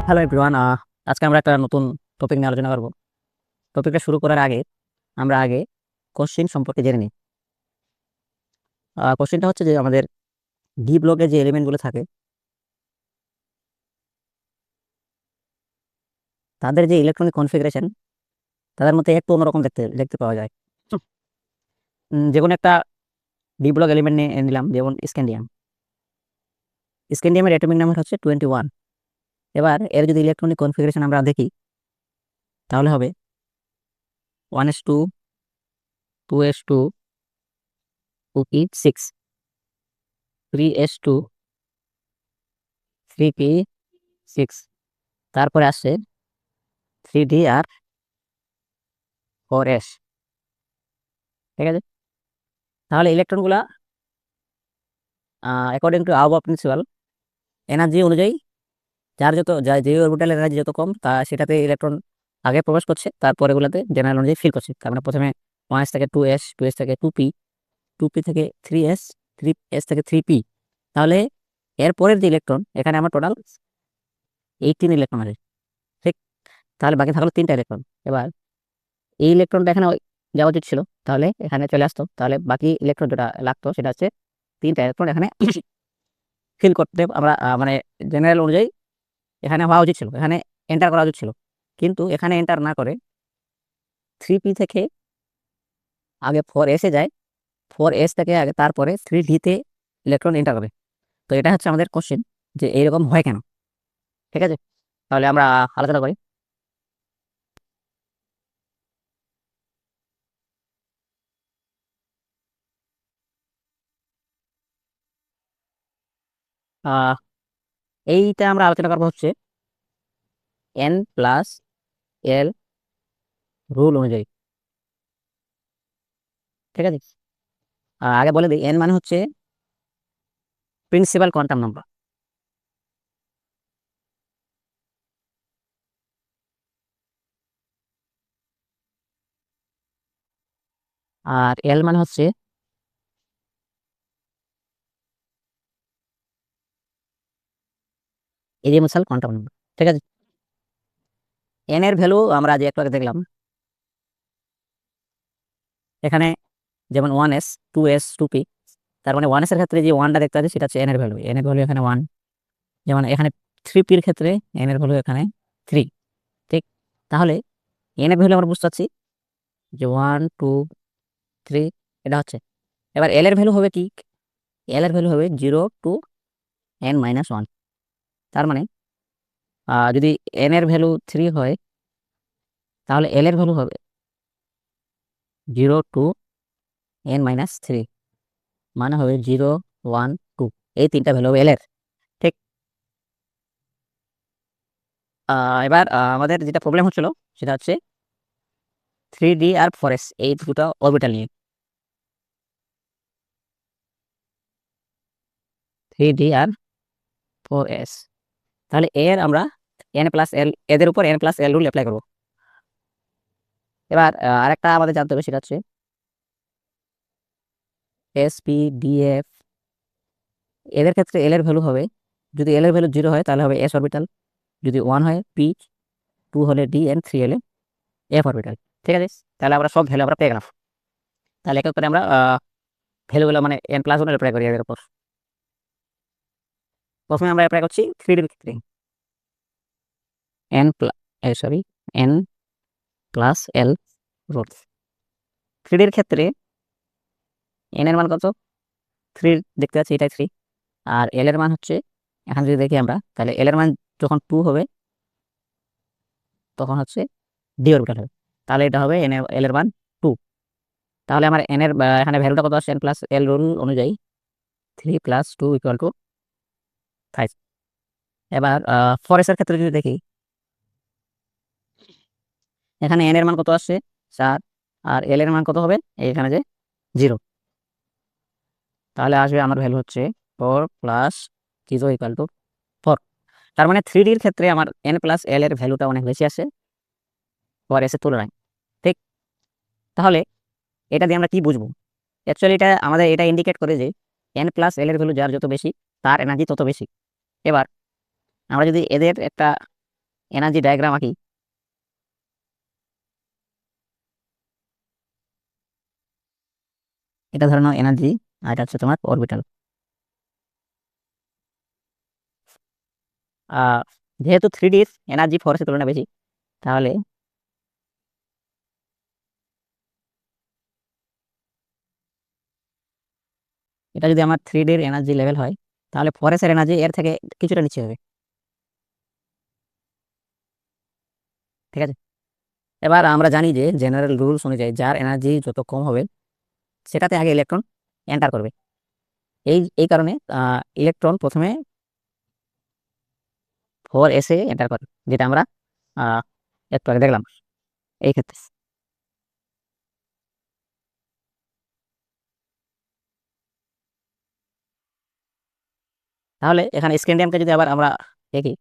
Hello everyone, আজকে আমরা একটা নতুন টপিক নিয়ে আলোচনা করব। টপিকটা শুরু করার আগে আমরা কোশ্চেন সম্পর্কে জেনে নিই। কোশ্চেনটা হচ্ছে যে আমাদের ডি ব্লকে যে এলিমেন্টগুলো থাকে তাদের যে ইলেকট্রনিক কনফিগারেশন তাদের মধ্যে একটু অন্যরকম দেখতে দেখতে পাওয়া যায়। যে কোনো একটা ডি ব্লক এলিমেন্ট নিয়ে নিলাম, যেমন স্ক্যান্ডিয়াম। স্ক্যান্ডিয়ামের অ্যাটমিক নাম্বার হচ্ছে 21। এবার এর যদি ইলেকট্রনিক কনফিগারেশন আমরা দেখি তাহলে হবে 1s2 2s2 2p6 3s2 3p6, তারপরে আসছে 3d আর 4s। ঠিক আছে, তাহলে ইলেকট্রনগুলা অ্যাকর্ডিং টু আউবা প্রিন্সিপাল এনার্জি অনুযায়ী যে অরবিটালের এনার্জি যত কম সেটাতে ইলেকট্রন আগে প্রবেশ করছে, তারপর এগুলাতে জেনারেল অনুযায়ী ফিল করছে। তার মানে প্রথমে 1s থেকে 2s, 2s থেকে 2p, 2p থেকে 3s, 3s থেকে 3p। তাহলে এর পরের যে ইলেকট্রন, এখানে আমার টোটাল 18 ইলেকট্রন আছে। ঠিক, তাহলে বাকি থাকলো 3টা ইলেকট্রন। এবার এই ইলেকট্রনটা এখানে যাওয়া উচিত ছিল, তাহলে এখানে চলে আসতো। তাহলে বাকি ইলেকট্রন যেটা লাগতো সেটা হচ্ছে 3টা ইলেকট্রন এখানে ফিল করতে আমরা মানে জেনারেল অনুযায়ী এখানে হওয়া উচিত ছিল, এখানে এন্টার করা উচিত ছিল। কিন্তু এখানে এন্টার না করে 3p থেকে আগে 4s এ যায়, 4s থেকে আগে তারপরে 3d-তে ইলেকট্রন এন্টার করে। তো এটা হচ্ছে আমাদের কোশ্চেন যে এইরকম হয় কেন। ঠিক আছে, তাহলে আমরা আলোচনা করি। আহ এইটা আমরা আলোচনা করবো হচ্ছে n+l রুল অনুযায়ী। ঠিক আছে, আগে বলে দিই, n মানে হচ্ছে প্রিন্সিপাল কোয়ান্টাম নাম্বার, আর l মানে হচ্ছে এরিমসাল কোয়ান্টাম নাম্বার। ঠিক আছে, n এর ভ্যালু আমরা যে একটু আগে দেখলাম, এখানে যেমন 1s 2s 2p, তার মানে 1s এর ক্ষেত্রে যে 1টা দেখতে আছে সেটা হচ্ছে n এর ভ্যালু, n এর ভ্যালু এখানে 1। যেমন এখানে 3p এর ক্ষেত্রে n এর ভ্যালু এখানে 3। ঠিক, তাহলে n এর ভ্যালু আমরা বুঝতে পারছি যে 1 2 3 এটা হচ্ছে। এবার l এর ভ্যালু হবে কি? l এর ভ্যালু হবে 0 টু n-1। তার মানে যদি n এর ভ্যালু 3 হয় তাহলে l এর ভ্যালু হবে 0 টু n-3, মানে হবে 0 1 2। এই 3টা ভ্যালু হবে l এর। ঠিক, এবার আমাদের যেটা প্রবলেম হচ্ছিল সেটা হচ্ছে 3d আর 4s এই দুটো অরবিটাল নিয়ে। 3d আর 4s, তাহলে এর আমরা n+l, এদের উপর n+l রুল অ্যাপ্লাই করবো। এবার আরেকটা আমাদের জানতে হবে সেটা হচ্ছে sp df, এদের ক্ষেত্রে l এর ভ্যালু হবে, যদি l এর ভ্যালু 0 হয় তাহলে হবে s অরবিটাল, যদি 1 হয় p, 2 হলে d, and 3 হলে f অরবিটাল। ঠিক আছে, তাহলে আমরা সব ভ্যালু আমরা পেয়ে গেলাম। তাহলে এক এক করে আমরা ভ্যালুগুলো মানে n+1 অ্যাপ্লাই করি এর উপর। প্রথমে আমরা অ্যাপ্লাই করছি 3d-এর ক্ষেত্রে n+l রুল। 3d-এর ক্ষেত্রে n এর মান কত? 3 দেখতে পাচ্ছি, এটাই 3। আর l এর মান হচ্ছে, এখানে যদি দেখি আমরা, তাহলে l এর মান যখন 2 হবে তখন হচ্ছে d অরবিটাল হবে। তাহলে এটা হবে l এর মান 2। তাহলে আমার n এর এখানে ভ্যালুটা কত আসছে? n+l রুল অনুযায়ী 3 + 2 = 5। এবার 4s এর ক্ষেত্রে যদি দেখি, এখানে n এর মান কত আসছে? 4, আর l এর মান কত হবে? এখানে যে 0। তাহলে আসবে আমার ভ্যালু হচ্ছে 4 + 0 = 4। তার মানে 3d-এর ক্ষেত্রে আমার n+l এর ভ্যালুটা অনেক বেশি আসে 4s এর তুলনায়। ঠিক, তাহলে এটা দিয়ে আমরা কি বুঝবো? অ্যাকচুয়ালি এটা আমাদের এটা ইন্ডিকেট করে যে n+l এর ভ্যালু যার যত বেশি তার এনার্জি তত বেশি। এবার আমরা যদি এদের একটা এনার্জি ডায়াগ্রাম আঁকি। এটা ধরে নাও এনার্জি, আর এটা হচ্ছে তোমার অরবিটাল। যেহেতু 3Dর এনার্জি 4s তুলনায় বেশি, তাহলে এটা যদি আমার 3Dর এনার্জি লেভেল হয়, তাহলে 4s এর এনার্জি এর থেকে কিছুটা নিচে হবে। ঠিক আছে, এবার আমরা জানি যে জেনারেল রুলস অনুযায়ী যার এনার্জি যত কম হবে সেটাতে আগে ইলেকট্রন এন্টার করবে। এই এই কারণে ইলেকট্রন প্রথমে 4s এ এন্টার করে, যেটা আমরা আহ, একটু আগে দেখলাম এই ক্ষেত্রে। তাহলে এখানে স্ক্যান্ডিয়ামকে যদি আবার আমরা দেখি,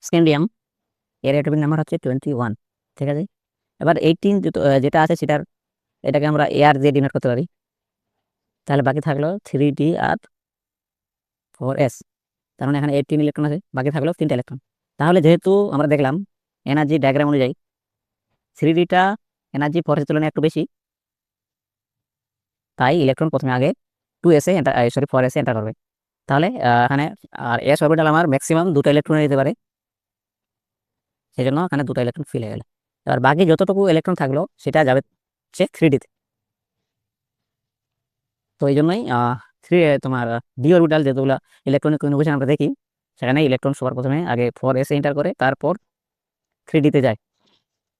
স্ক্যান্ডিয়াম এর অ্যাটমিক নাম্বার হচ্ছে 21। ঠিক আছে, এবার 18 যেটা আছে সেটার, এটাকে আমরা এয়ার দিয়ে ডিনোট করতে পারি। তাহলে বাকি থাকলো 3D আর 4s। তার মানে এখানে 18 ইলেকট্রন আছে, বাকি থাকলো 3টা ইলেকট্রন। তাহলে যেহেতু আমরা দেখলাম এনার্জি ডায়াগ্রাম অনুযায়ী 3Dটা এনার্জি 4s তুলনায় একটু বেশি, তাই ইলেকট্রন প্রথমে আগে 2s এ এন্টার, সরি 4s এ এন্টার করবে। তাহলে এখানে আর এস অরবিটাল আমার ম্যাক্সিমাম 2টা ইলেকট্রন নিতে পারে, সেই জন্য এখানে 2টা ইলেকট্রন ফিল হয়ে গেল। এবার বাকি যতটুকু ইলেকট্রন থাকলো সেটা যাবে হচ্ছে 3Dতে। তো এই জন্যই থ্রি তোমার ডি অরবিটাল যেগুলো ইলেকট্রনিক কনভলিউশন আমরা দেখি, সেখানে ইলেকট্রন সবার প্রথমে আগে 4s এ এন্টার করে, তারপর 3Dতে যায়।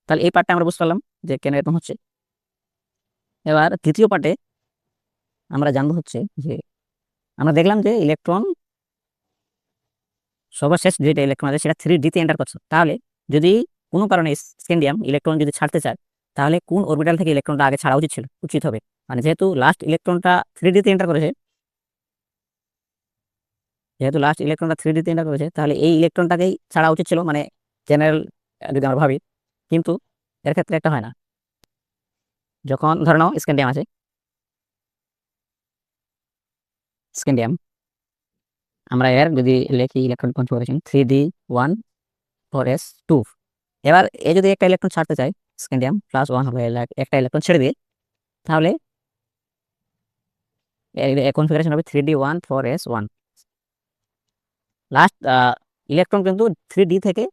তাহলে এই পার্টটা আমরা বুঝতে পারলাম যে কেন এরকম হচ্ছে। এবার দ্বিতীয় পার্টে আমরা জানবো হচ্ছে যে আমরা দেখলাম যে ইলেকট্রন সর্বশেষ যেটা ইলেকট্রন আছে সেটা 3Dতে এন্টার করছে। তাহলে যদি কোনো কারণে স্ক্যান্ডিয়াম ইলেকট্রন যদি ছাড়তে চায়, তাহলে কোন অরবিটাল থেকে ইলেকট্রনটা আগে ছাড়া উচিত হবে। মানে যেহেতু লাস্ট ইলেকট্রনটা 3Dতে এন্টার করেছে, তাহলে এই ইলেকট্রনটাকেই ছাড়া উচিত ছিল, মানে জেনারেল যদি আমরা ভাবি। কিন্তু এর ক্ষেত্রে একটা হয় না। যখন ধরে নাও স্ক্যান্ডিয়াম আছে, স্ক্যান্ডিয়াম আমরা এর যদি লিখি ইলেকট্রন কনফিগারেশন 3D1 4s2, এবার এ যদি একটা ইলেকট্রন ছাড়তে চায়, স্ক্যান্ডিয়াম +1 হবে, একটা ইলেকট্রন ছেড়ে দিয়ে, তাহলে কনফিগারেশন হবে 3D1 4s1। লাস্ট ইলেকট্রন কিন্তু 3D থেকে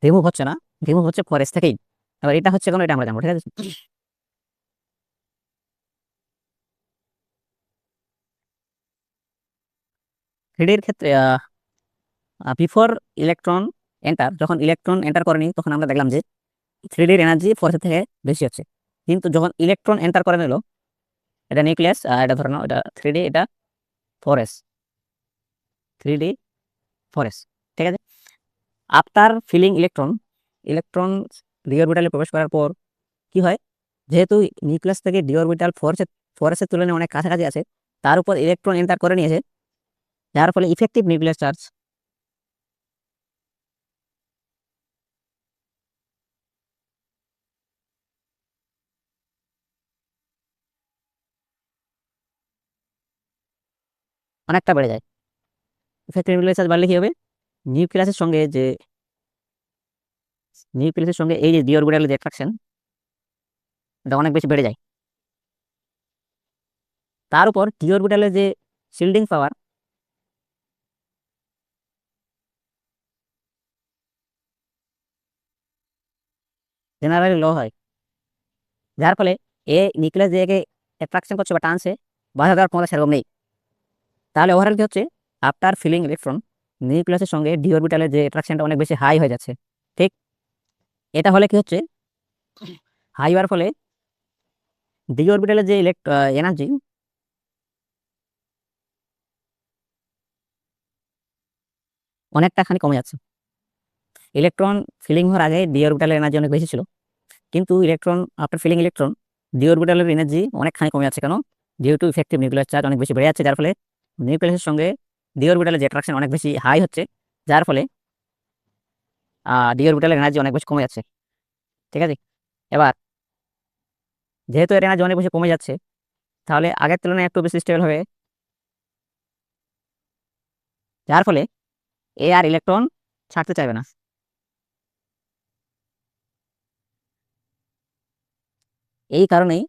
রিমুভ হচ্ছে না, রিমুভ হচ্ছে 4s থেকেই। এবার এটা হচ্ছে কেন, এটা আমরা জানবো। ঠিক আছে, 3D এর ক্ষেত্রে বিফোর ইলেকট্রন এন্টার, যখন ইলেকট্রন এন্টার করেনি তখন আমরা দেখলাম যে 3Dর এনার্জি 4s থেকে বেশি হচ্ছে। কিন্তু যখন ইলেকট্রন এন্টার করে নিল, এটা নিউক্লিয়াস, এটা ধরে নাও এটা 3D, এটা 4s, 3D 4s। ঠিক আছে, after filling electron, electron D অরবিটালে প্রবেশ করার পর কি হয়, যেহেতু নিউক্লিয়াস থেকে ডি অরবিটাল 4s এর তুলনায় অনেক কাছাকাছি আছে, তার উপর ইলেকট্রন এন্টার করে নিয়েছে, যার ফলে ইফেক্টিভ নিউক্লিয়ার চার্জ অনেকটা বেড়ে যায়। ইফেক্টিভ নিউক্লিয়ার চার্জ বাড়লে কি হবে, নিউক্লিয়াসের সঙ্গে যে নিউক্লিয়াসের সঙ্গে এই যে ডি অরবিটালের যে অ্যাট্রাকশন, এটা অনেক বেশি বেড়ে যায়। তার উপর ডি অরবিটালের যে শিল্ডিং পাওয়ার, জেনারেলি লো হয়, যার ফলে নিউক্লিয়াস যে একে অ্যাট্রাকশন করছে বা টানছে, বাধা দেওয়ার ক্ষমতা সেরকম নেই। তাহলে ওভারঅল কি হচ্ছে, আফটার ফিলিং ইলেকট্রন নিউক্লিয়াসের সঙ্গে ডি অরবিটালের যে অ্যাট্রাকশনটা অনেক বেশি হাই হয়ে যাচ্ছে। ঠিক, এটা হলে কি হচ্ছে, হাই হওয়ার ফলে ডি অরবিটালের যে এনার্জি অনেকটা খানি কমে যাচ্ছে। ইলেকট্রন ফিলিং হওয়ার আগে ডি অরবিটালের এনার্জি অনেক বেশি ছিল, কিন্তু electron after filling electron d অরবিটালের এনার্জি অনেকখানি কমে যাচ্ছে। কেন? Due to effective nuclear charge অনেক বেশি বেড়ে যাচ্ছে, যার ফলে নিউক্লিয়াসের সঙ্গে ডি অরবিটালের যে অ্যাট্রাকশন অনেক বেশি হাই হচ্ছে, যার ফলে ডি অরবিটালের এনার্জি অনেক বেশি কমে যাচ্ছে। ঠিক আছে, এবার যেহেতু এর এনার্জি অনেক বেশি কমে যাচ্ছে, তাহলে আগের তুলনায় একটু বেশি স্টেবল হবে। যার ফলে এ আর ইলেকট্রন ছাড়তে চাইবে না। এই কারণেই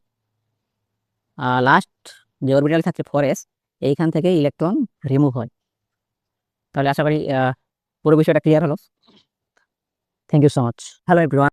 লাস্ট যে অরবিটাল থাকছে 4s, এইখান থেকে ইলেকট্রন রিমুভ হয়। তাহলে আশা করি পুরো বিষয়টা ক্লিয়ার হলো। Thank you so much. Hello everyone.